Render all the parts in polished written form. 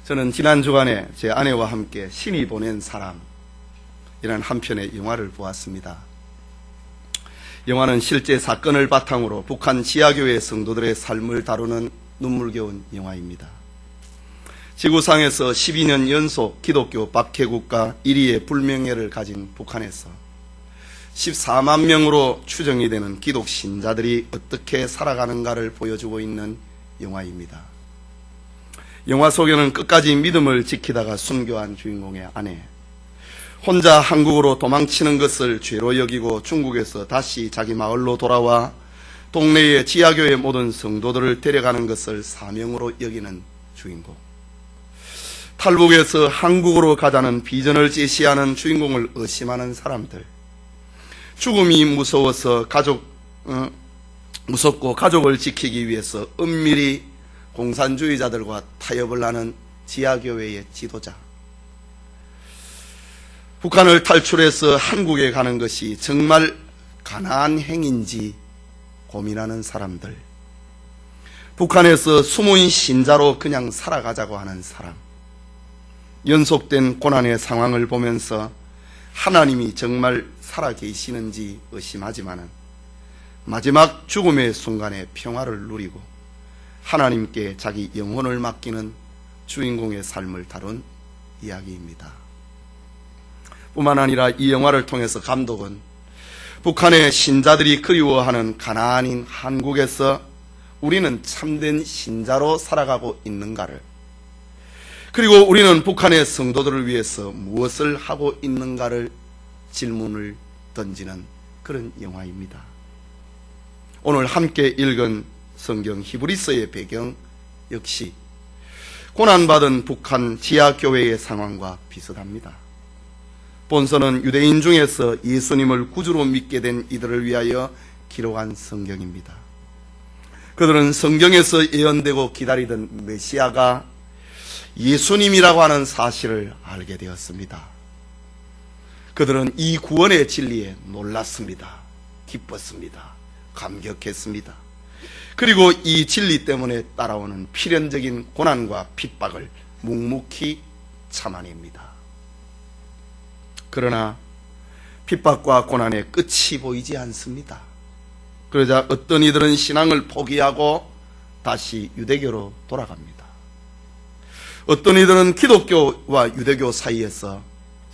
저는 지난 주간에 제 아내와 함께 신이 보낸 사람이라는 한 편의 영화를 보았습니다. 영화는 실제 사건을 바탕으로 북한 지하교회 성도들의 삶을 다루는 눈물겨운 영화입니다. 지구상에서 12년 연속 기독교 박해국가 1위의 불명예를 가진 북한에서 14만 명으로 추정이 되는 기독 신자들이 어떻게 살아가는가를 보여주고 있는 영화입니다. 영화 속에는 끝까지 믿음을 지키다가 순교한 주인공의 아내, 혼자 한국으로 도망치는 것을 죄로 여기고 중국에서 다시 자기 마을로 돌아와 동네의 지하교회 모든 성도들을 데려가는 것을 사명으로 여기는 주인공, 탈북에서 한국으로 가자는 비전을 제시하는 주인공을 의심하는 사람들, 죽음이 무서워서 무섭고 가족을 지키기 위해서 은밀히 공산주의자들과 타협을 하는 지하교회의 지도자, 북한을 탈출해서 한국에 가는 것이 정말 가나안 행인지 고민하는 사람들, 북한에서 숨은 신자로 그냥 살아가자고 하는 사람, 연속된 고난의 상황을 보면서 하나님이 정말 살아계시는지 의심하지만은 마지막 죽음의 순간에 평화를 누리고 하나님께 자기 영혼을 맡기는 주인공의 삶을 다룬 이야기입니다. 뿐만 아니라 이 영화를 통해서 감독은 북한의 신자들이 그리워하는 가나안인 한국에서 우리는 참된 신자로 살아가고 있는가를, 그리고 우리는 북한의 성도들을 위해서 무엇을 하고 있는가를 질문을 던지는 그런 영화입니다. 오늘 함께 읽은 성경 히브리서의 배경 역시 고난받은 북한 지하교회의 상황과 비슷합니다. 본서는 유대인 중에서 예수님을 구주로 믿게 된 이들을 위하여 기록한 성경입니다. 그들은 성경에서 예언되고 기다리던 메시아가 예수님이라고 하는 사실을 알게 되었습니다. 그들은 이 구원의 진리에 놀랐습니다. 기뻤습니다. 감격했습니다. 그리고 이 진리 때문에 따라오는 필연적인 고난과 핍박을 묵묵히 참아냅니다. 그러나 핍박과 고난의 끝이 보이지 않습니다. 그러자 어떤 이들은 신앙을 포기하고 다시 유대교로 돌아갑니다. 어떤 이들은 기독교와 유대교 사이에서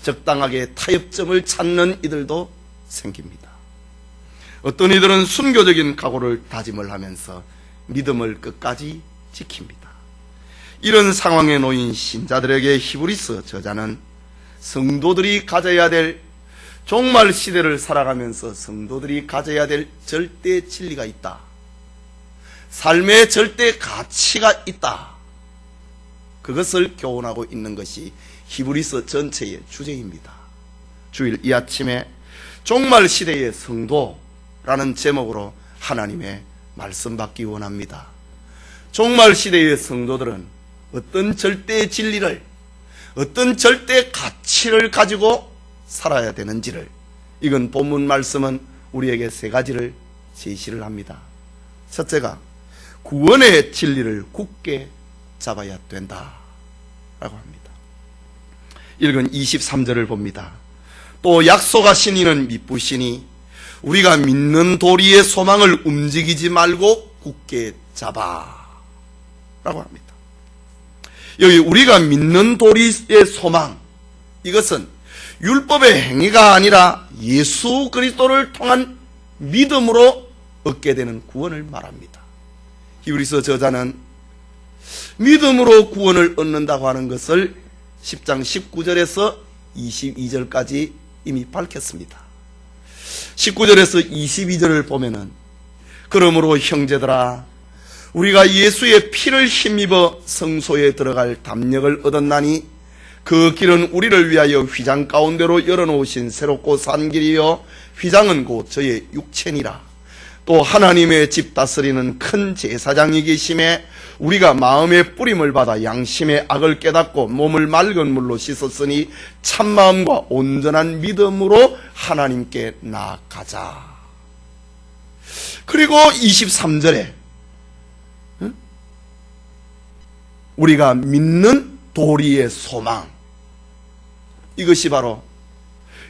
적당하게 타협점을 찾는 이들도 생깁니다. 어떤 이들은 순교적인 각오를 다짐을 하면서 믿음을 끝까지 지킵니다. 이런 상황에 놓인 신자들에게 히브리서 저자는 성도들이 가져야 될, 종말 시대를 살아가면서 성도들이 가져야 될 절대 진리가 있다, 삶의 절대 가치가 있다, 그것을 교훈하고 있는 것이 히브리서 전체의 주제입니다. 주일 이 아침에 종말 시대의 성도라는 제목으로 하나님의 말씀 받기 원합니다. 종말 시대의 성도들은 어떤 절대 진리를, 어떤 절대 가치를 가지고 살아야 되는지를, 이건 본문 말씀은 우리에게 세 가지를 제시를 합니다. 첫째가 구원의 진리를 굳게 잡아야 된다 라고 합니다. 읽은 23절을 봅니다. 또 약속하신 이는 미쁘시니 우리가 믿는 도리의 소망을 움직이지 말고 굳게 잡아 라고 합니다. 여기 우리가 믿는 도리의 소망, 이것은 율법의 행위가 아니라 예수 그리스도를 통한 믿음으로 얻게 되는 구원을 말합니다. 히브리서 저자는 믿음으로 구원을 얻는다고 하는 것을 10장 19절에서 22절까지 이미 밝혔습니다. 19절에서 22절을 보면은 그러므로 형제들아 우리가 예수의 피를 힘입어 성소에 들어갈 담력을 얻었나니 그 길은 우리를 위하여 휘장 가운데로 열어놓으신 새롭고 산 길이요 휘장은 곧 저의 육체니라. 또 하나님의 집 다스리는 큰 제사장이 계심에 우리가 마음의 뿌림을 받아 양심의 악을 깨닫고 몸을 맑은 물로 씻었으니 참마음과 온전한 믿음으로 하나님께 나아가자. 그리고 23절에 우리가 믿는 도리의 소망, 이것이 바로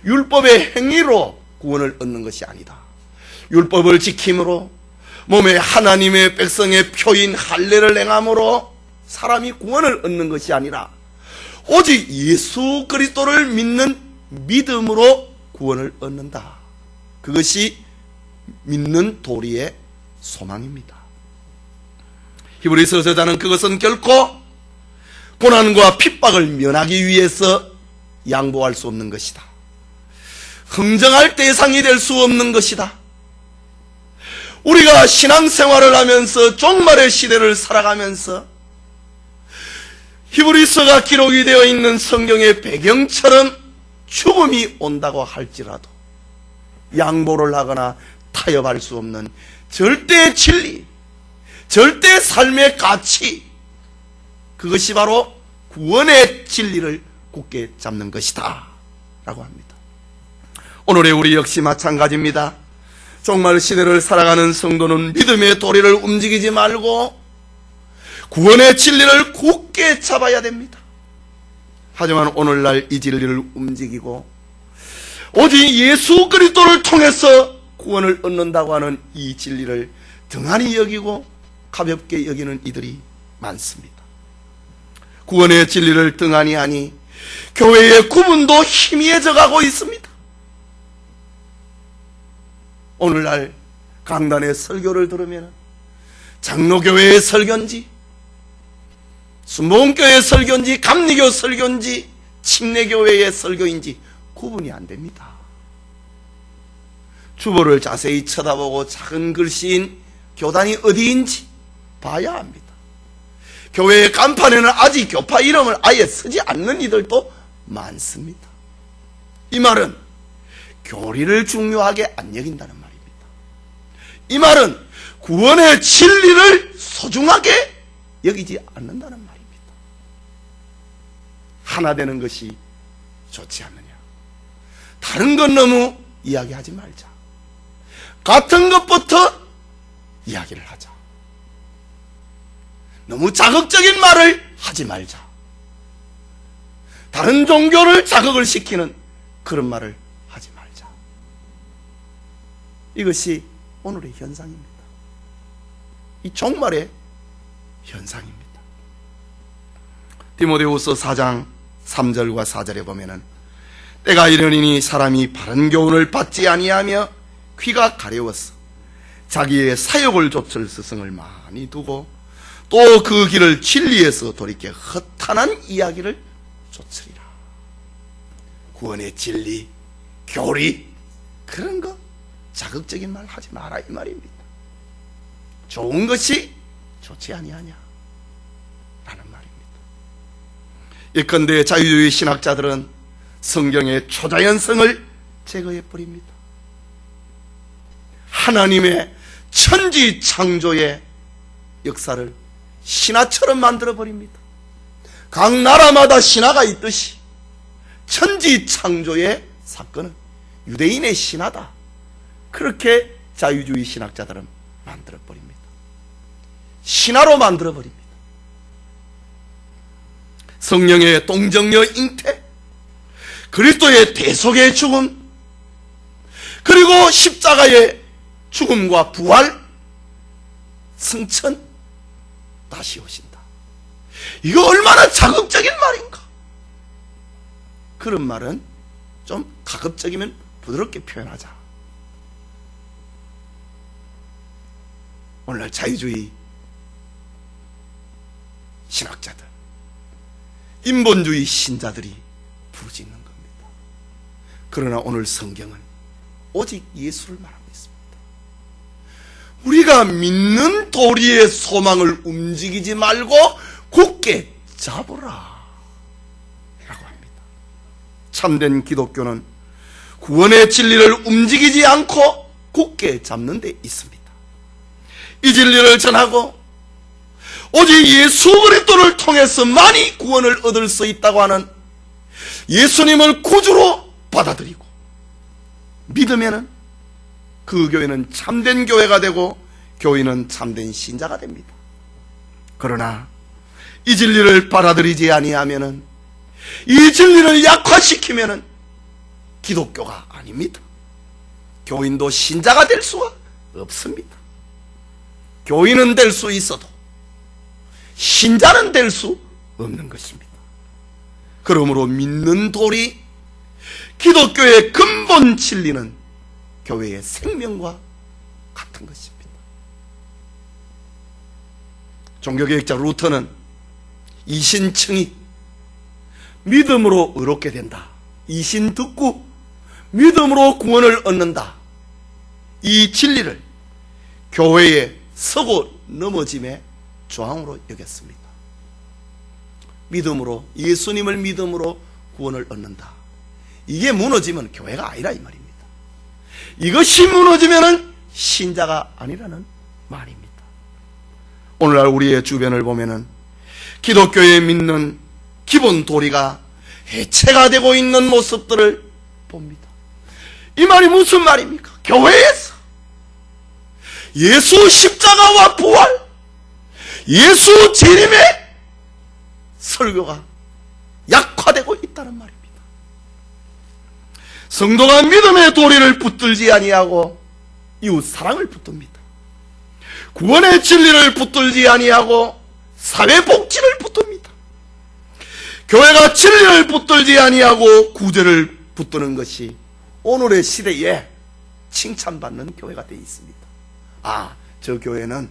율법의 행위로 구원을 얻는 것이 아니다. 율법을 지킴으로 몸에 하나님의 백성의 표인 할례를 행함으로 사람이 구원을 얻는 것이 아니라 오직 예수 그리스도를 믿는 믿음으로 구원을 얻는다. 그것이 믿는 도리의 소망입니다. 히브리서 저자는 그것은 결코 고난과 핍박을 면하기 위해서 양보할 수 없는 것이다. 흥정할 대상이 될 수 없는 것이다. 우리가 신앙생활을 하면서 종말의 시대를 살아가면서 히브리서가 기록이 되어 있는 성경의 배경처럼 죽음이 온다고 할지라도 양보를 하거나 타협할 수 없는 절대 진리, 절대 삶의 가치, 그것이 바로 구원의 진리를 굳게 잡는 것이다 라고 합니다. 오늘의 우리 역시 마찬가지입니다. 종말 시대를 살아가는 성도는 믿음의 도리를 움직이지 말고 구원의 진리를 굳게 잡아야 됩니다. 하지만 오늘날 이 진리를 움직이고 오직 예수 그리스도를 통해서 구원을 얻는다고 하는 이 진리를 등한히 여기고 가볍게 여기는 이들이 많습니다. 구원의 진리를 등한히 하니 교회의 구분도 희미해져 가고 있습니다. 오늘날 강단의 설교를 들으면 장로교회의 설교인지 순복음교회의 설교인지 감리교 설교인지 침례교회의 설교인지 구분이 안 됩니다. 주보를 자세히 쳐다보고 작은 글씨인 교단이 어디인지 봐야 합니다. 교회의 간판에는 아직 교파 이름을 아예 쓰지 않는 이들도 많습니다. 이 말은 교리를 중요하게 안 여긴다는 말입니다. 이 말은 구원의 진리를 소중하게 여기지 않는다는 말입니다. 하나 되는 것이 좋지 않느냐. 다른 건 너무 이야기하지 말자. 같은 것부터 이야기를 하자. 너무 자극적인 말을 하지 말자. 다른 종교를 자극을 시키는 그런 말을 하지 말자. 이것이 오늘의 현상입니다. 이 종말의 현상입니다. 디모데후서 4장 3절과 4절에 보면은 때가 이르니니 사람이 바른 교훈을 받지 아니하며 귀가 가려워서 자기의 사욕을 좇을 스승을 많이 두고 또 그 길을 진리에서 돌이켜 허탄한 이야기를 좇으리라. 구원의 진리, 교리, 그런 거 자극적인 말 하지 마라 이 말입니다. 좋은 것이 좋지 아니하냐 라는 말입니다. 예컨대 자유주의 신학자들은 성경의 초자연성을 제거해 버립니다. 하나님의 천지 창조의 역사를 신화처럼 만들어 버립니다. 각 나라마다 신화가 있듯이 천지 창조의 사건은 유대인의 신화다, 그렇게 자유주의 신학자들은 만들어 버립니다. 신화로 만들어 버립니다. 성령의 동정녀 잉태, 그리스도의 대속의 죽음, 그리고 십자가의 죽음과 부활, 승천, 다시 오신다. 이거 얼마나 자극적인 말인가. 그런 말은 좀 가급적이면 부드럽게 표현하자. 오늘날 자유주의 신학자들, 인본주의 신자들이 부르짖는 겁니다. 그러나 오늘 성경은 오직 예수를 말하고 있습니다. 우리가 믿는 도리의 소망을 움직이지 말고 굳게 잡으라 라고 합니다. 참된 기독교는 구원의 진리를 움직이지 않고 굳게 잡는 데 있습니다. 이 진리를 전하고 오직 예수 그리스도를 통해서만이 구원을 얻을 수 있다고 하는 예수님을 구주로 받아들이고 믿으면은 그 교회는 참된 교회가 되고 교인은 참된 신자가 됩니다. 그러나 이 진리를 받아들이지 아니하면은, 이 진리를 약화시키면은 기독교가 아닙니다. 교인도 신자가 될 수가 없습니다. 교인은 될 수 있어도 신자는 될 수 없는 것입니다. 그러므로 믿는 도리, 기독교의 근본 진리는 교회의 생명과 같은 것입니다. 종교개혁자 루터는 이신청이 믿음으로 의롭게 된다, 이신 듣고 믿음으로 구원을 얻는다, 이 진리를 교회의 서고 넘어짐의 조항으로 여겼습니다. 믿음으로, 예수님을 믿음으로 구원을 얻는다, 이게 무너지면 교회가 아니라 이 말입니다. 이것이 무너지면 신자가 아니라는 말입니다. 오늘날 우리의 주변을 보면은 기독교에 믿는 기본 도리가 해체가 되고 있는 모습들을 봅니다. 이 말이 무슨 말입니까? 교회에서 예수 십자가와 부활, 예수 재림의 설교가 약화되고 있다는 말입니다. 성도가 믿음의 도리를 붙들지 아니하고 이웃 사랑을 붙듭니다. 구원의 진리를 붙들지 아니하고 사회복지를 붙듭니다. 교회가 진리를 붙들지 아니하고 구제를 붙드는 것이 오늘의 시대에 칭찬받는 교회가 되어 있습니다. 아, 저 교회는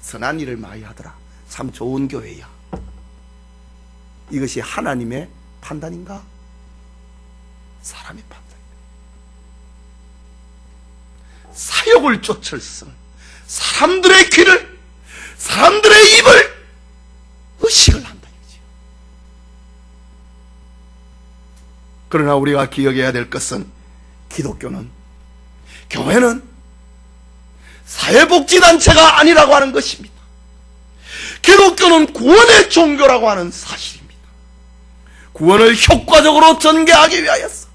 선한 일을 많이 하더라, 참 좋은 교회야. 이것이 하나님의 판단인가? 사람의 판단입니다. 사욕을 쫓을서 사람들의 귀를, 사람들의 입을 의식을 한다 이거지요. 그러나 우리가 기억해야 될 것은 기독교는, 교회는 사회복지단체가 아니라고 하는 것입니다. 기독교는 구원의 종교라고 하는 사실입니다. 구원을 효과적으로 전개하기 위하여서,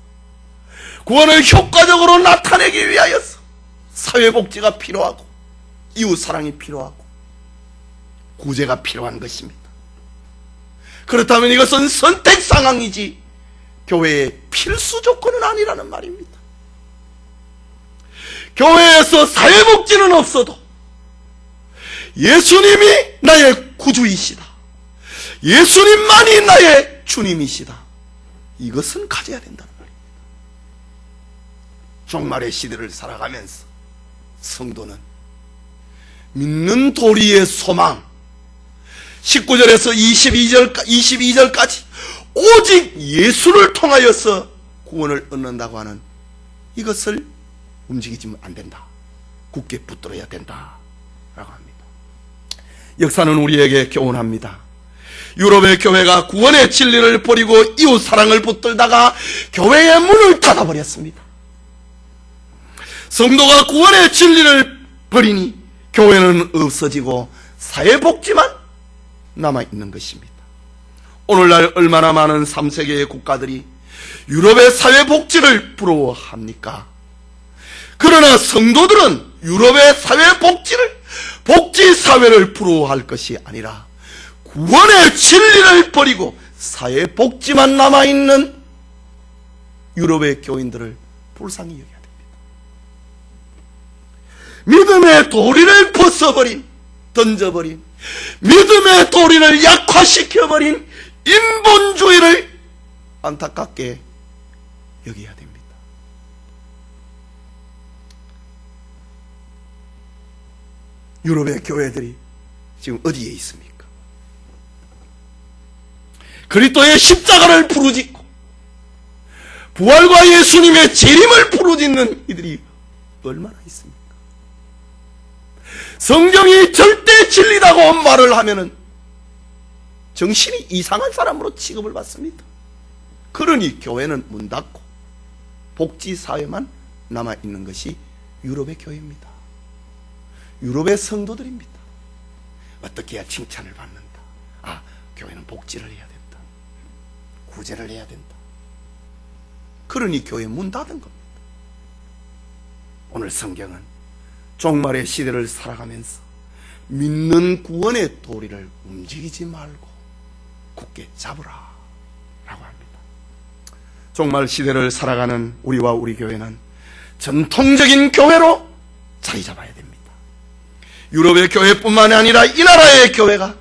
구원을 효과적으로 나타내기 위하여서 사회복지가 필요하고 이웃사랑이 필요하고 구제가 필요한 것입니다. 그렇다면 이것은 선택상황이지 교회의 필수 조건은 아니라는 말입니다. 교회에서 사회복지는 없어도 예수님이 나의 구주이시다, 예수님만이 나의 주님이시다, 이것은 가져야 된다는 말입니다. 종말의 시대를 살아가면서 성도는 믿는 도리의 소망, 19절에서 22절까지 오직 예수를 통하여서 구원을 얻는다고 하는 이것을 움직이지면 안 된다, 굳게 붙들어야 된다 라고 합니다. 역사는 우리에게 교훈합니다. 유럽의 교회가 구원의 진리를 버리고 이웃 사랑을 붙들다가 교회의 문을 닫아버렸습니다. 성도가 구원의 진리를 버리니 교회는 없어지고 사회복지만 남아있는 것입니다. 오늘날 얼마나 많은 3세계의 국가들이 유럽의 사회복지를 부러워합니까? 그러나 성도들은 유럽의 사회복지를, 복지사회를 부러워할 것이 아니라 구원의 진리를 버리고 사회복지만 남아있는 유럽의 교인들을 불쌍히 여겨야 됩니다. 믿음의 도리를 벗어버린, 던져버린, 믿음의 도리를 약화시켜버린 인본주의를 안타깝게 여겨야 됩니다. 유럽의 교회들이 지금 어디에 있습니까? 그리스도의 십자가를 부르짖고 부활과 예수님의 재림을 부르짖는 이들이 얼마나 있습니까? 성경이 절대 진리라고 말을 하면은 정신이 이상한 사람으로 취급을 받습니다. 그러니 교회는 문 닫고 복지사회만 남아있는 것이 유럽의 교회입니다. 유럽의 성도들입니다. 어떻게 해야 칭찬을 받는다, 아, 교회는 복지를 해야 된다, 구제를 해야 된다. 그러니 교회 문 닫은 겁니다. 오늘 성경은 종말의 시대를 살아가면서 믿는 구원의 도리를 움직이지 말고 굳게 잡으라 라고 합니다. 종말 시대를 살아가는 우리와 우리 교회는 전통적인 교회로 자리 잡아야 됩니다. 유럽의 교회뿐만 아니라 이 나라의 교회가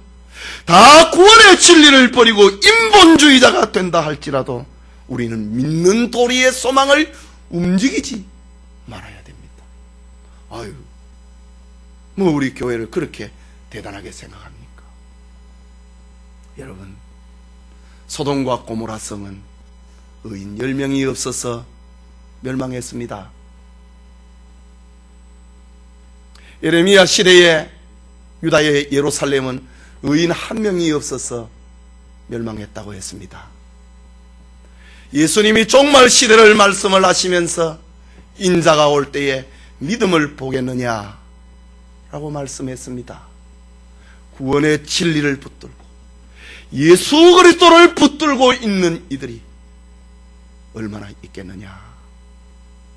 다 구원의 진리를 버리고 인본주의자가 된다 할지라도 우리는 믿는 도리의 소망을 움직이지 말아야 됩니다. 아유, 뭐 우리 교회를 그렇게 대단하게 생각합니까? 여러분, 소돔과 고모라 성은 의인 10명이 없어서 멸망했습니다. 예레미야 시대에 유다의 예루살렘은 의인 1명이 없어서 멸망했다고 했습니다. 예수님이 종말 시대를 말씀을 하시면서 인자가 올 때에 믿음을 보겠느냐 라고 말씀했습니다. 구원의 진리를 붙들고 예수 그리스도를 붙들고 있는 이들이 얼마나 있겠느냐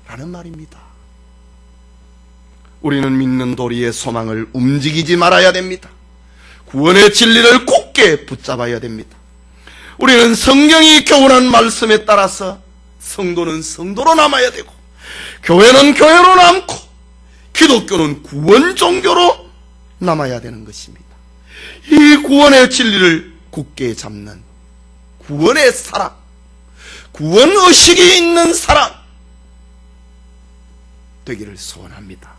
라는 말입니다. 우리는 믿는 도리의 소망을 움직이지 말아야 됩니다. 구원의 진리를 굳게 붙잡아야 됩니다. 우리는 성경이 교훈한 말씀에 따라서 성도는 성도로 남아야 되고, 교회는 교회로 남고, 기독교는 구원 종교로 남아야 되는 것입니다. 이 구원의 진리를 굳게 잡는 구원의 사랑, 구원 의식이 있는 사랑 되기를 소원합니다.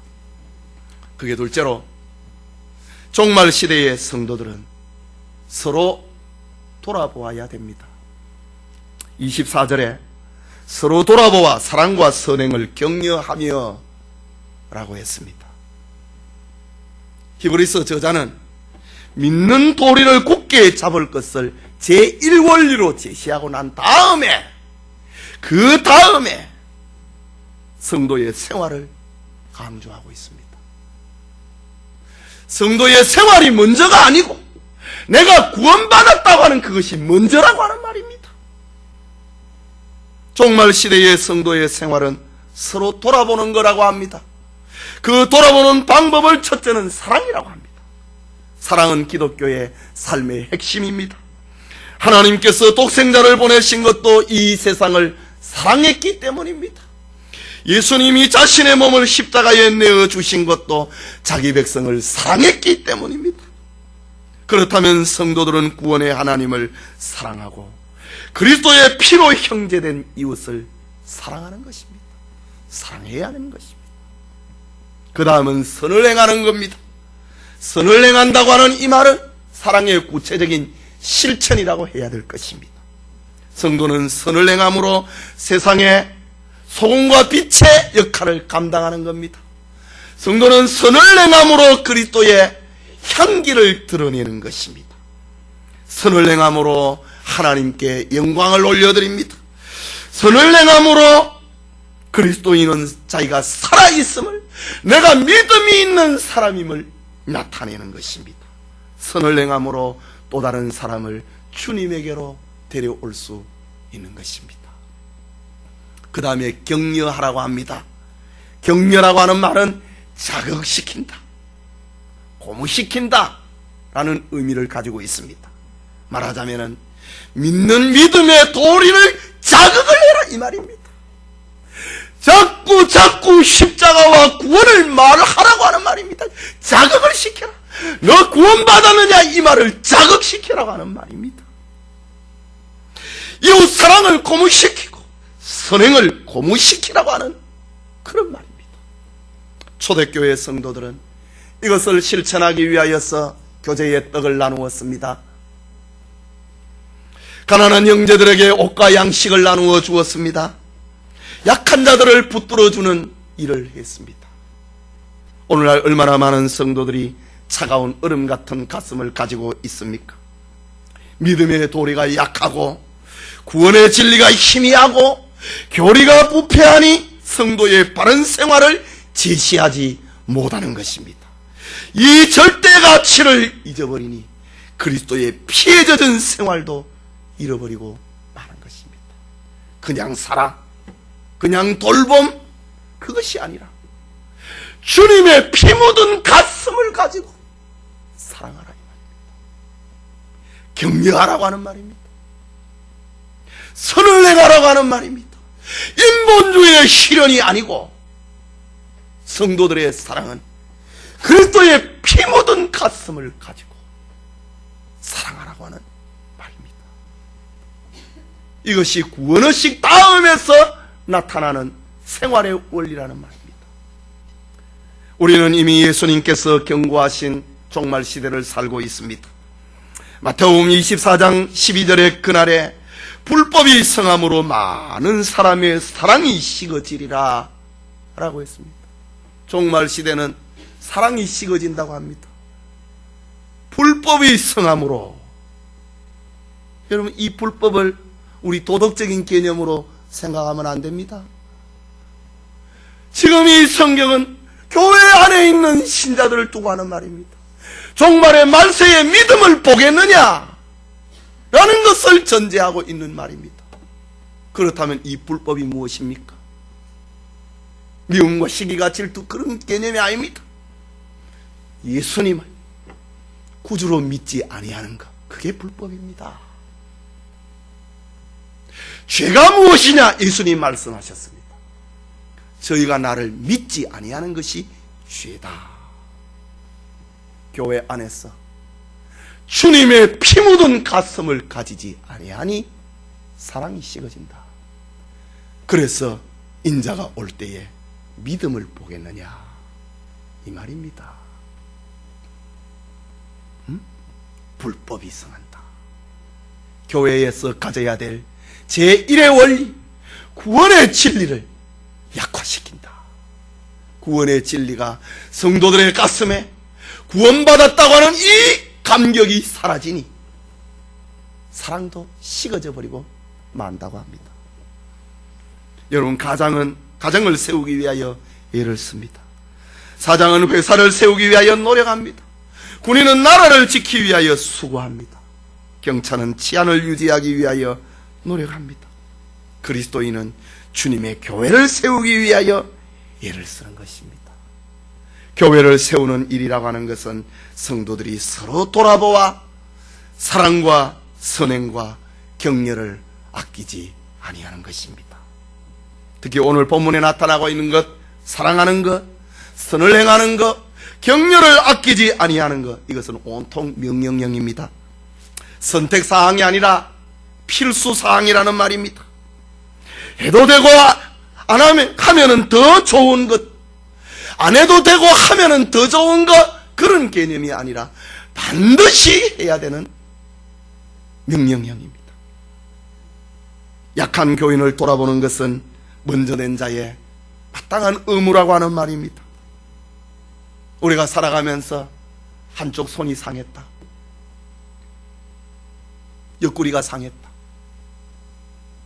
그게 둘째로, 종말 시대의 성도들은 서로 돌아보아야 됩니다. 24절에 서로 돌아보아 사랑과 선행을 격려하며 라고 했습니다. 히브리서 저자는 믿는 도리를 굳게 잡을 것을 제1원리로 제시하고 난 다음에, 그 다음에 성도의 생활을 강조하고 있습니다. 성도의 생활이 먼저가 아니고 내가 구원받았다고 하는 그것이 먼저라고 하는 말입니다. 종말 시대의 성도의 생활은 서로 돌아보는 거라고 합니다. 그 돌아보는 방법을 첫째는 사랑이라고 합니다. 사랑은 기독교의 삶의 핵심입니다. 하나님께서 독생자를 보내신 것도 이 세상을 사랑했기 때문입니다. 예수님이 자신의 몸을 십자가에 내어주신 것도 자기 백성을 사랑했기 때문입니다. 그렇다면 성도들은 구원의 하나님을 사랑하고 그리스도의 피로 형제된 이웃을 사랑하는 것입니다. 사랑해야 하는 것입니다. 그 다음은 선을 행하는 겁니다. 선을 행한다고 하는 이 말은 사랑의 구체적인 실천이라고 해야 될 것입니다. 성도는 선을 행함으로 세상에 소금과 빛의 역할을 감당하는 겁니다. 성도는 선을 행함으로 그리스도의 향기를 드러내는 것입니다. 선을 행함으로 하나님께 영광을 올려드립니다. 선을 행함으로 그리스도인은 자기가 살아있음을, 내가 믿음이 있는 사람임을 나타내는 것입니다. 선을 행함으로 또 다른 사람을 주님에게로 데려올 수 있는 것입니다. 그 다음에 격려하라고 합니다. 격려라고 하는 말은 자극시킨다, 고무시킨다 라는 의미를 가지고 있습니다. 말하자면 믿는 믿음의 도리를 자극을 해라 이 말입니다. 자꾸 십자가와 구원을 말하라고 하는 말입니다. 자극을 시켜라. 너 구원받았느냐 이 말을 자극시키라고 하는 말입니다. 이웃 사랑을 고무시키고 선행을 고무시키라고 하는 그런 말입니다. 초대교회 성도들은 이것을 실천하기 위하여서 교제의 떡을 나누었습니다. 가난한 형제들에게 옷과 양식을 나누어 주었습니다. 약한 자들을 붙들어주는 일을 했습니다. 오늘날 얼마나 많은 성도들이 차가운 얼음 같은 가슴을 가지고 있습니까? 믿음의 도리가 약하고 구원의 진리가 희미하고 교리가 부패하니 성도의 바른 생활을 제시하지 못하는 것입니다. 이 절대 가치를 잊어버리니 그리스도의 피에 젖은 생활도 잃어버리고 마는 것입니다. 그냥 살아, 그냥 돌봄, 그것이 아니라 주님의 피 묻은 가슴을 가지고 사랑하라 이 말입니다. 격려하라고 하는 말입니다. 선을 행하라고 하는 말입니다. 인본주의의 실현이 아니고 성도들의 사랑은 그리스도의 피 묻은 가슴을 가지고 사랑하라고 하는 말입니다. 이것이 구원의식 다음에서 나타나는 생활의 원리라는 말입니다. 우리는 이미 예수님께서 경고하신 종말 시대를 살고 있습니다. 마태복음 24장 12절의 그날에 불법이 성함으로 많은 사람의 사랑이 식어지리라 라고 했습니다. 종말 시대는 사랑이 식어진다고 합니다. 불법이 성함으로. 여러분, 이 불법을 우리 도덕적인 개념으로 생각하면 안 됩니다. 지금 이 성경은 교회 안에 있는 신자들을 두고 하는 말입니다. 종말의 말세의 믿음을 보겠느냐 라는 것을 전제하고 있는 말입니다. 그렇다면 이 불법이 무엇입니까? 미움과 시기가 질투, 그런 개념이 아닙니다. 예수님을 구주로 믿지 아니하는 것, 그게 불법입니다. 죄가 무엇이냐? 예수님 말씀하셨습니다. 저희가 나를 믿지 아니하는 것이 죄다. 교회 안에서 주님의 피 묻은 가슴을 가지지 아니하니 사랑이 식어진다. 그래서 인자가 올 때에 믿음을 보겠느냐, 이 말입니다. 불법이 성한다. 교회에서 가져야 될 제1의 원리, 구원의 진리를 약화시킨다. 구원의 진리가 성도들의 가슴에 구원받았다고 하는 이 감격이 사라지니 사랑도 식어져 버리고 만다고 합니다. 여러분, 가정을 세우기 위하여 애를 씁니다. 사장은 회사를 세우기 위하여 노력합니다. 군인은 나라를 지키기 위하여 수고합니다. 경찰은 치안을 유지하기 위하여 노력합니다. 그리스도인은 주님의 교회를 세우기 위하여 애를 쓰는 것입니다. 교회를 세우는 일이라고 하는 것은 성도들이 서로 돌아보아 사랑과 선행과 격려를 아끼지 아니하는 것입니다. 특히 오늘 본문에 나타나고 있는 것, 사랑하는 것, 선을 행하는 것, 격려를 아끼지 아니하는 것, 이것은 온통 명령형입니다. 선택사항이 아니라 필수사항이라는 말입니다. 해도 되고 안 하면은 더 좋은 것, 안 해도 되고 하면은 더 좋은 것, 그런 개념이 아니라 반드시 해야 되는 명령형입니다. 약한 교인을 돌아보는 것은 먼저 낸 자의 마땅한 의무라고 하는 말입니다. 우리가 살아가면서 한쪽 손이 상했다, 옆구리가 상했다,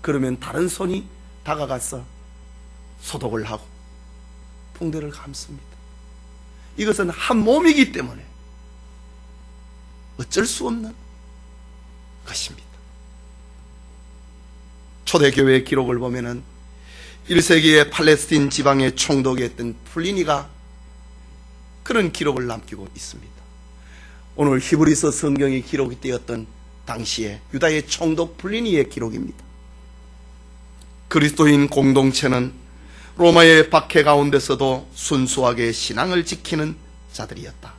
그러면 다른 손이 다가가서 소독을 하고 붕대를 감습니다. 이것은 한 몸이기 때문에 어쩔 수 없는 것입니다. 초대교회의 기록을 보면은 1세기의 팔레스틴 지방의 총독이었던 플리니가 그런 기록을 남기고 있습니다. 오늘 히브리서 성경이 기록이 되었던 당시에 유다의 총독 플리니의 기록입니다. 그리스도인 공동체는 로마의 박해 가운데서도 순수하게 신앙을 지키는 자들이었다.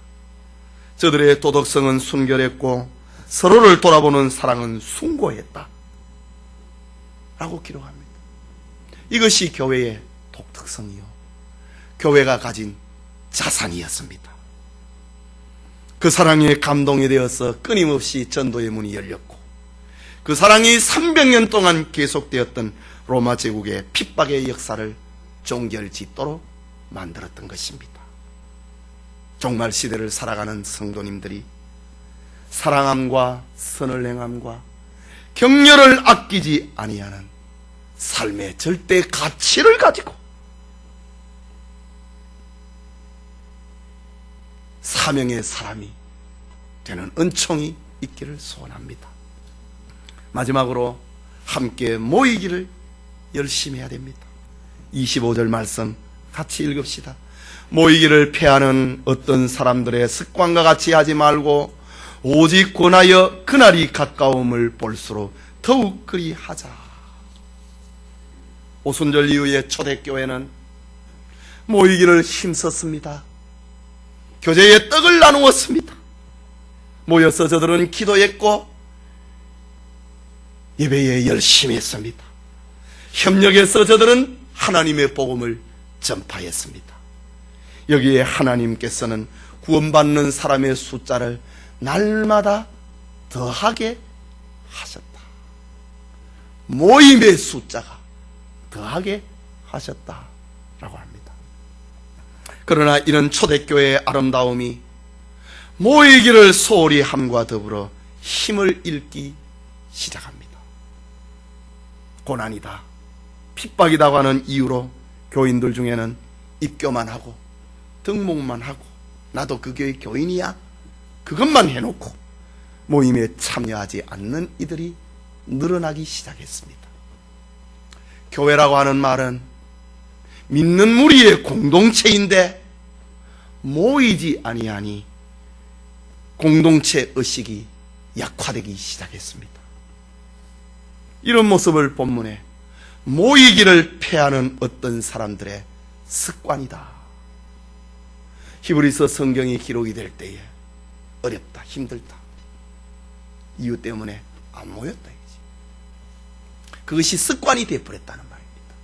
저들의 도덕성은 순결했고 서로를 돌아보는 사랑은 숭고했다 라고 기록합니다. 이것이 교회의 독특성이요, 교회가 가진 자산이었습니다. 그 사랑에 감동이 되어서 끊임없이 전도의 문이 열렸고, 그 사랑이 300년 동안 계속되었던 로마 제국의 핍박의 역사를 종결짓도록 만들었던 것입니다. 종말 시대를 살아가는 성도님들이 사랑함과 선을 행함과 격려를 아끼지 아니하는 삶의 절대 가치를 가지고 사명의 사람이 되는 은총이 있기를 소원합니다. 마지막으로 함께 모이기를 열심히 해야 됩니다. 25절 말씀 같이 읽읍시다. 모이기를 패하는 어떤 사람들의 습관과 같이 하지 말고 오직 권하여 그날이 가까움을 볼수록 더욱 그리하자. 오순절 이후에 초대교회는 모이기를 힘썼습니다. 교제의 떡을 나누었습니다. 모여서 저들은 기도했고 예배에 열심히 했습니다. 협력해서 저들은 하나님의 복음을 전파했습니다. 여기에 하나님께서는 구원받는 사람의 숫자를 날마다 더하게 하셨다. 모임의 숫자가 더하게 하셨다라고 합니다. 그러나 이런 초대교회의 아름다움이 모이기를 소홀히 함과 더불어 힘을 잃기 시작합니다. 고난이다, 핍박이라고 하는 이유로 교인들 중에는 입교만 하고 등록만 하고 나도 그 교회 교인이야 그것만 해놓고 모임에 참여하지 않는 이들이 늘어나기 시작했습니다. 교회라고 하는 말은 믿는 무리의 공동체인데 모이지 아니하니 공동체 의식이 약화되기 시작했습니다. 이런 모습을 본문에 모이기를 패하는 어떤 사람들의 습관이다. 히브리서 성경이 기록이 될 때에 어렵다, 힘들다, 이유 때문에 안 모였다 이거지. 그것이 습관이 되어버렸다는 말입니다.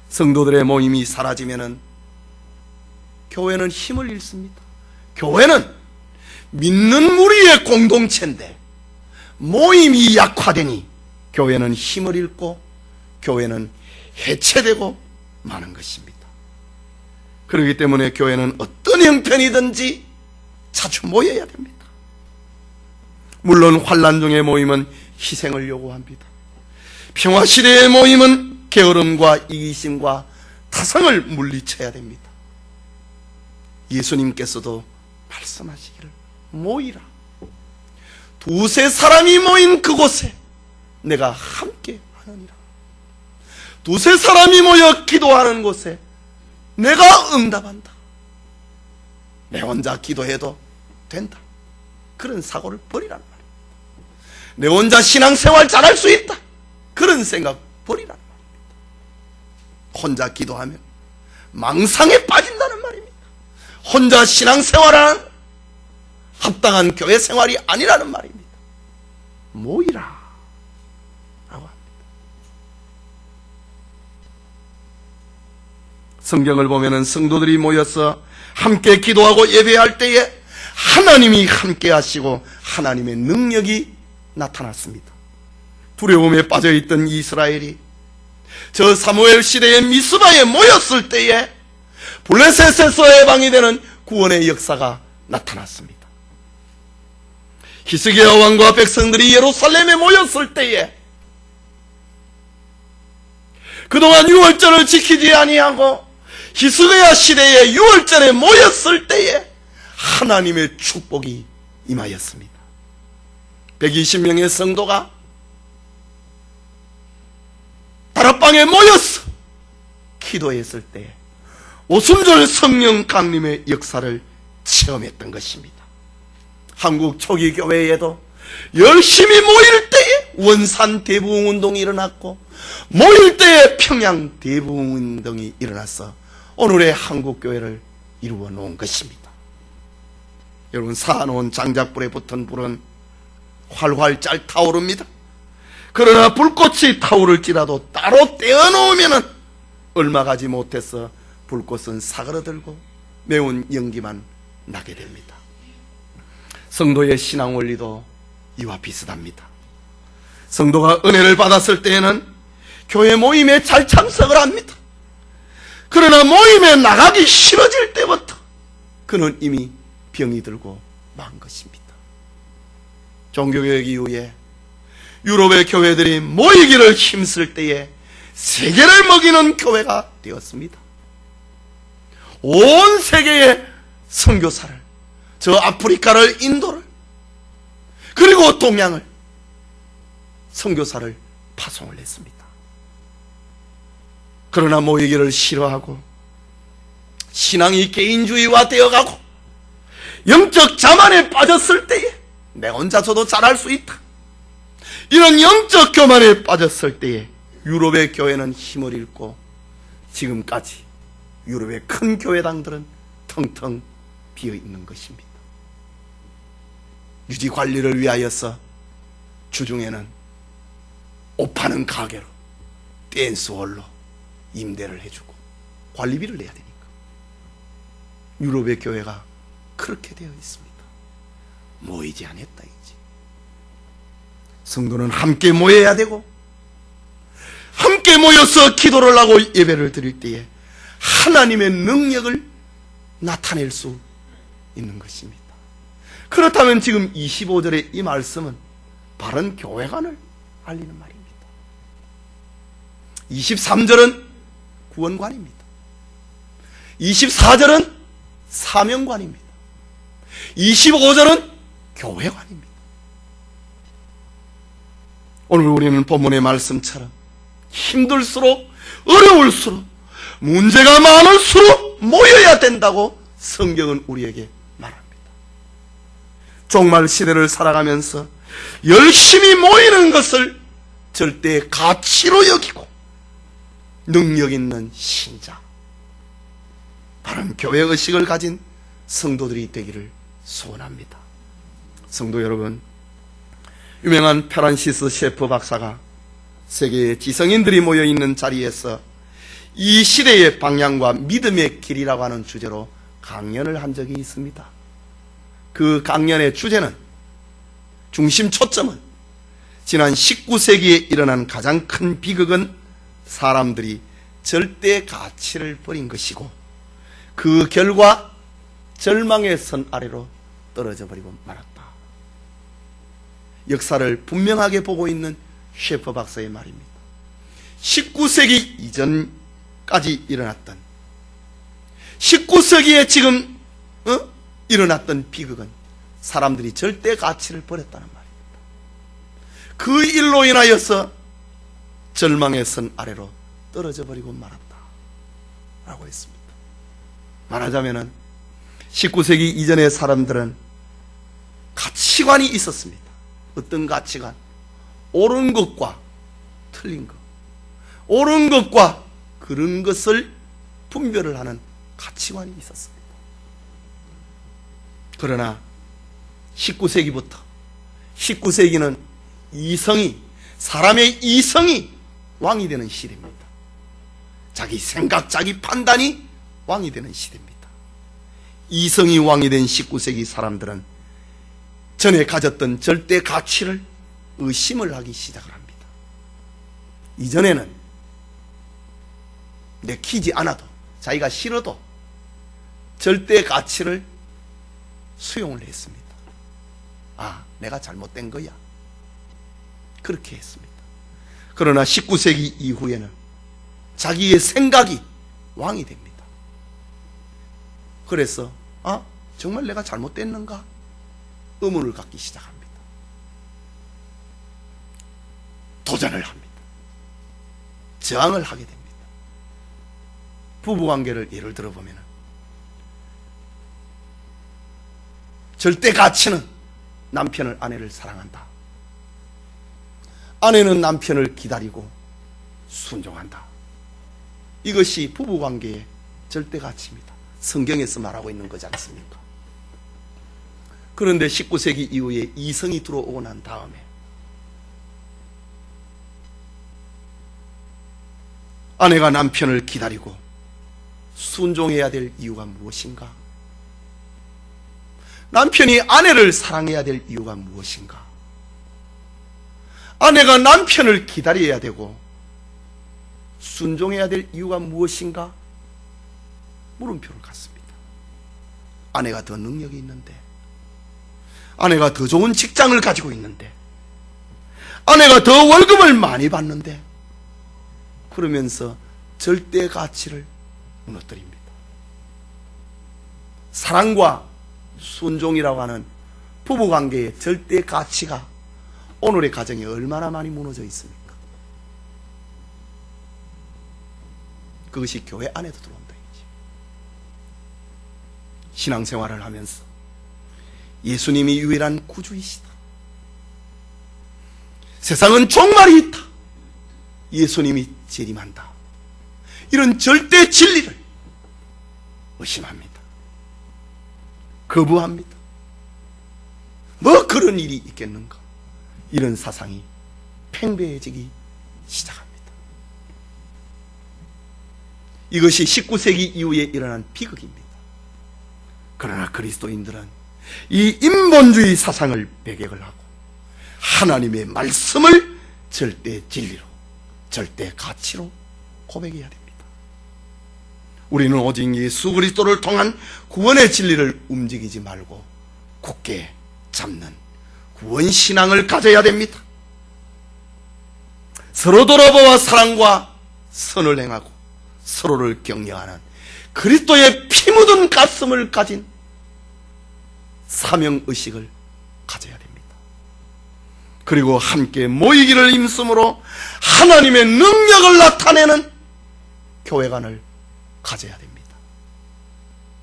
성도들의 모임이 사라지면은 교회는 힘을 잃습니다. 교회는 믿는 무리의 공동체인데 모임이 약화되니 교회는 힘을 잃고 교회는 해체되고 마는 것입니다. 그렇기 때문에 교회는 어떤 형편이든지 자주 모여야 됩니다. 물론 환난 중의 모임은 희생을 요구합니다. 평화시대의 모임은 게으름과 이기심과 타성을 물리쳐야 됩니다. 예수님께서도 말씀하시기를 모이라. 두세 사람이 모인 그곳에 내가 함께 하느니라. 두세 사람이 모여 기도하는 곳에 내가 응답한다. 내 혼자 기도해도 된다. 그런 사고를 버리라는 말입니다. 내 혼자 신앙생활 잘할 수 있다. 그런 생각 버리라는 말입니다. 혼자 기도하면 망상에 빠진다는 말입니다. 혼자 신앙생활하는 합당한 교회 생활이 아니라는 말입니다. 모이라 라고 합니다. 성경을 보면은 성도들이 모여서 함께 기도하고 예배할 때에 하나님이 함께 하시고 하나님의 능력이 나타났습니다. 두려움에 빠져있던 이스라엘이 저 사무엘 시대의 미스바에 모였을 때에 블레셋에서 해방이 되는 구원의 역사가 나타났습니다. 히스기야 왕과 백성들이 예루살렘에 모였을 때에 그동안 유월절을 지키지 아니하고 히스기야 시대의 유월절에 모였을 때에 하나님의 축복이 임하였습니다. 120명의 성도가 다락방에 모여서 기도했을 때 오순절 성령 강림의 역사를 체험했던 것입니다. 한국 초기 교회에도 열심히 모일 때에 원산 대부흥운동이 일어났고 모일 때에 평양 대부흥운동이 일어나서 오늘의 한국교회를 이루어 놓은 것입니다. 여러분, 쌓아놓은 장작불에 붙은 불은 활활 잘 타오릅니다. 그러나 불꽃이 타오를지라도 따로 떼어놓으면 얼마 가지 못해서 불꽃은 사그러들고 매운 연기만 나게 됩니다. 성도의 신앙 원리도 이와 비슷합니다. 성도가 은혜를 받았을 때에는 교회 모임에 잘 참석을 합니다. 그러나 모임에 나가기 싫어질 때부터 그는 이미 병이 들고 만 것입니다. 종교개혁 이후에 유럽의 교회들이 모이기를 힘쓸 때에 세계를 먹이는 교회가 되었습니다. 온 세계의 선교사를, 저 아프리카를, 인도를, 그리고 동양을 선교사를 파송을 했습니다. 그러나 모이기를 싫어하고 신앙이 개인주의화 되어가고 영적 자만에 빠졌을 때에 내 혼자서도 잘할 수 있다. 이런 영적 교만에 빠졌을 때에 유럽의 교회는 힘을 잃고 지금까지 유럽의 큰 교회당들은 텅텅 비어 있는 것입니다. 유지 관리를 위하여서 주중에는 옷 파는 가게로 댄스홀로 임대를 해주고 관리비를 내야 되니까 유럽의 교회가 그렇게 되어 있습니다. 모이지 않았다 이지. 성도는 함께 모여야 되고 함께 모여서 기도를 하고 예배를 드릴 때에 하나님의 능력을 나타낼 수 있는 것입니다. 그렇다면 지금 25절의 이 말씀은 바른 교회관을 알리는 말입니다. 23절은 구원관입니다. 24절은 사명관입니다. 25절은 교회관입니다. 오늘 우리는 본문의 말씀처럼 힘들수록 어려울수록 문제가 많을수록 모여야 된다고 성경은 우리에게 말합니다. 종말 시대를 살아가면서 열심히 모이는 것을 절대 가치로 여기고 능력 있는 신자, 바른 교회 의식을 가진 성도들이 되기를 소원합니다. 성도 여러분, 유명한 페란시스 셰프 박사가 세계의 지성인들이 모여있는 자리에서 이 시대의 방향과 믿음의 길이라고 하는 주제로 강연을 한 적이 있습니다. 그 강연의 주제는, 중심 초점은 지난 19세기에 일어난 가장 큰 비극은 사람들이 절대 가치를 버린 것이고 그 결과 절망의 선 아래로 떨어져 버리고 말았다. 역사를 분명하게 보고 있는 셰프 박사의 말입니다. 19세기 이전까지 일어났던 19세기에 지금 일어났던 비극은 사람들이 절대 가치를 버렸다는 말입니다. 그 일로 인하여서 절망의 선 아래로 떨어져 버리고 말았다 라고 했습니다. 말하자면 19세기 이전의 사람들은 가치관이 있었습니다. 어떤 가치관? 옳은 것과 틀린 것, 옳은 것과 그런 것을 분별을 하는 가치관이 있었습니다. 그러나 19세기부터 19세기는 사람의 이성이 왕이 되는 시대입니다. 자기 생각, 자기 판단이 왕이 되는 시대입니다. 이성이 왕이 된 19세기 사람들은 전에 가졌던 절대 가치를 의심을 하기 시작을 합니다. 이전에는 내키지 않아도, 자기가 싫어도 절대 가치를 수용을 했습니다. 아, 내가 잘못된 거야, 그렇게 했습니다. 그러나 19세기 이후에는 자기의 생각이 왕이 됩니다. 그래서 정말 내가 잘못됐는가 의문을 갖기 시작합니다. 도전을 합니다. 저항을 하게 됩니다. 부부관계를 예를 들어보면 절대 가치는 남편을, 아내를 사랑한다. 아내는 남편을 기다리고 순종한다. 이것이 부부관계의 절대 가치입니다. 성경에서 말하고 있는 거지 않습니까? 그런데 19세기 이후에 이성이 들어오고 난 다음에 아내가 남편을 기다리고 순종해야 될 이유가 무엇인가? 남편이 아내를 사랑해야 될 이유가 무엇인가? 아내가 남편을 기다려야 되고 순종해야 될 이유가 무엇인가? 물음표를 갖습니다. 아내가 더 능력이 있는데, 아내가 더 좋은 직장을 가지고 있는데, 아내가 더 월급을 많이 받는데, 그러면서 절대 가치를 무너뜨립니다. 사랑과 순종이라고 하는 부부관계의 절대 가치가 오늘의 가정에 얼마나 많이 무너져 있습니까? 그것이 교회 안에도 들어온다. 신앙생활을 하면서 예수님이 유일한 구주이시다. 세상은 종말이 있다. 예수님이 재림한다. 이런 절대 진리를 의심합니다. 거부합니다. 뭐 그런 일이 있겠는가? 이런 사상이 팽배해지기 시작합니다. 이것이 19세기 이후에 일어난 비극입니다. 그러나 그리스도인들은 이 인본주의 사상을 배격을 하고 하나님의 말씀을 절대 진리로, 절대 가치로 고백해야 됩니다. 우리는 오직 예수 그리스도를 통한 구원의 진리를 움직이지 말고 굳게 잡는 구원신앙을 가져야 됩니다. 서로 돌아보아 사랑과 선을 행하고 서로를 격려하는 그리스도의 피 묻은 가슴을 가진 사명의식을 가져야 됩니다. 그리고 함께 모이기를 힘쓰므로 하나님의 능력을 나타내는 교회관을 가져야 됩니다.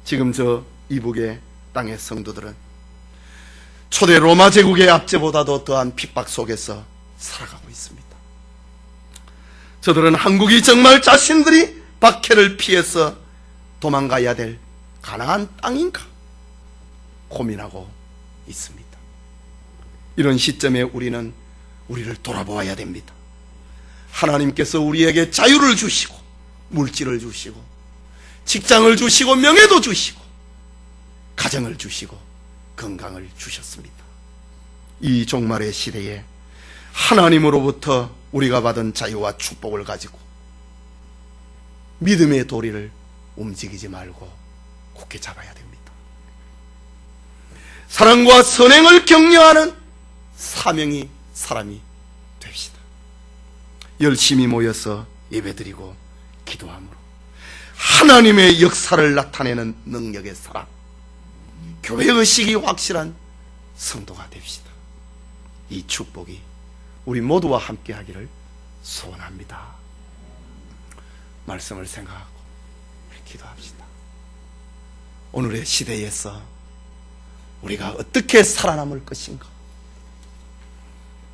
지금 저 이북의 땅의 성도들은 초대 로마 제국의 압제보다도 더한 핍박 속에서 살아가고 있습니다. 저들은 한국이 정말 자신들이 박해를 피해서 도망가야 될 가나안 땅인가 고민하고 있습니다. 이런 시점에 우리는 우리를 돌아보아야 됩니다. 하나님께서 우리에게 자유를 주시고 물질을 주시고 직장을 주시고 명예도 주시고 가정을 주시고 건강을 주셨습니다. 이 종말의 시대에 하나님으로부터 우리가 받은 자유와 축복을 가지고 믿음의 도리를 움직이지 말고 굳게 잡아야 됩니다. 사랑과 선행을 격려하는 사명이 사람이 됩시다. 열심히 모여서 예배드리고 기도함으로 하나님의 역사를 나타내는 능력의 사람, 교회의식이 확실한 성도가 됩시다. 이 축복이 우리 모두와 함께 하기를 소원합니다. 말씀을 생각하고 기도합시다. 오늘의 시대에서 우리가 어떻게 살아남을 것인가?